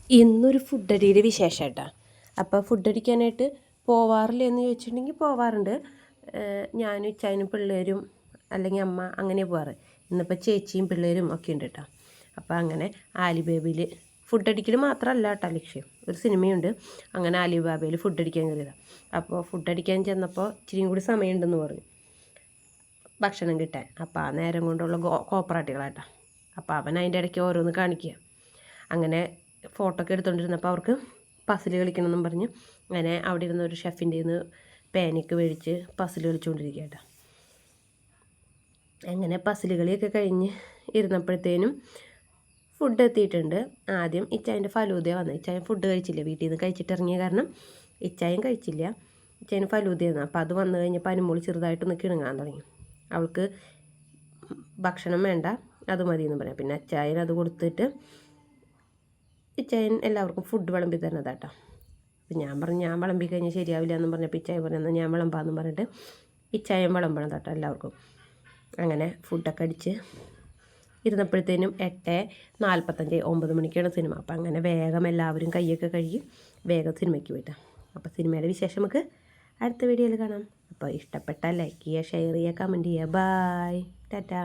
ഇന്നൊരു ഫുഡടിയുടെ വിശേഷം കേട്ടോ. അപ്പോൾ ഫുഡടിക്കാനായിട്ട് പോവാറില്ല എന്ന് ചോദിച്ചിട്ടുണ്ടെങ്കിൽ പോവാറുണ്ട്. ഞാനും ഇച്ചായനും പിള്ളേരും അല്ലെങ്കിൽ അമ്മ അങ്ങനെ പോവാറ്. ഇന്നിപ്പോൾ ചേച്ചിയും പിള്ളേരും ഒക്കെ ഉണ്ട് കേട്ടോ. അപ്പോൾ അങ്ങനെ ആലിബേബയിൽ ഫുഡടിക്കൽ മാത്രമല്ല കേട്ടോ ലക്ഷ്യം, ഒരു സിനിമയുണ്ട്. അങ്ങനെ ആലിബാബയിൽ ഫുഡടിക്കാൻ കയറിയതാണ്. അപ്പോൾ ഫുഡടിക്കാൻ ചെന്നപ്പോൾ ഇച്ചിരിയും കൂടി സമയമുണ്ടെന്ന് പറഞ്ഞു ഭക്ഷണം കിട്ടാൻ. അപ്പോൾ ആ നേരം കൊണ്ടുള്ള കോപ്പറാട്ടികളാട്ടോ. അപ്പോൾ അവൻ അതിൻ്റെ ഇടയ്ക്ക് ഓരോന്ന് കാണിക്കുക. അങ്ങനെ ഫോട്ടോ ഒക്കെ എടുത്തുകൊണ്ടിരുന്നപ്പോൾ അവർക്ക് പസിൽ കളിക്കണമെന്നും പറഞ്ഞ് അങ്ങനെ അവിടെ ഇരുന്ന ഒരു ഷെഫിൻ്റെ നിന്ന് പേനയൊക്കെ മേടിച്ച് പസിൽ കളിച്ചുകൊണ്ടിരിക്കുക കേട്ടോ. അങ്ങനെ പസിൽ കളിയൊക്കെ കഴിഞ്ഞ് ഇരുന്നപ്പോഴത്തേനും ഫുഡ് എത്തിയിട്ടുണ്ട്. ആദ്യം ഇച്ചായൻ്റെ ഫലൂദയാണ് വന്നത്. ഇച്ചായൻ ഫുഡ് കഴിച്ചില്ല, വീട്ടിൽ നിന്ന് കഴിച്ചിട്ടിറങ്ങിയ കാരണം ഇച്ചായൻ കഴിച്ചില്ല. ഇച്ചായന് ഫലൂദയാണ്. അപ്പോൾ അത് വന്നു കഴിഞ്ഞപ്പോൾ അനുമോള് ചെറുതായിട്ടൊന്ന് കിണങ്ങാൻ തുടങ്ങി. അവൾക്ക് ഭക്ഷണം വേണ്ട, അത് മതിയെന്ന് പറയാം. പിന്നെ ഇച്ചായൻ അത് കൊടുത്തിട്ട് ഇച്ചായൻ എല്ലാവർക്കും ഫുഡ് വിളമ്പി തരുന്നതാട്ടോ. അപ്പം ഞാൻ പറഞ്ഞു ഞാൻ വിളമ്പി കഴിഞ്ഞാൽ ശരിയാവില്ല എന്ന് പറഞ്ഞപ്പോൾ ഇച്ചായൻ പറഞ്ഞാൽ ഞാൻ വിളമ്പാന്ന് പറഞ്ഞിട്ട് ഇച്ചായൻ വിളമ്പണം കേട്ടോ എല്ലാവർക്കും. അങ്ങനെ ഫുഡൊക്കെ അടിച്ച് ഇരുന്നപ്പോഴത്തേനും 8:45 9 മണിക്കാണ് സിനിമ. അപ്പം അങ്ങനെ വേഗം എല്ലാവരും കൈയൊക്കെ കഴുകി വേഗം സിനിമയ്ക്ക് പോയിട്ടാണ്. അപ്പോൾ സിനിമയുടെ വിശേഷം നമുക്ക് അടുത്ത വീഡിയോയിൽ കാണാം. അപ്പോൾ ഇഷ്ടപ്പെട്ടാൽ ലൈക്ക് ചെയ്യുക, ഷെയർ ചെയ്യുക, കമൻറ്റ് ചെയ്യുക. ബായ്, ടാറ്റാ.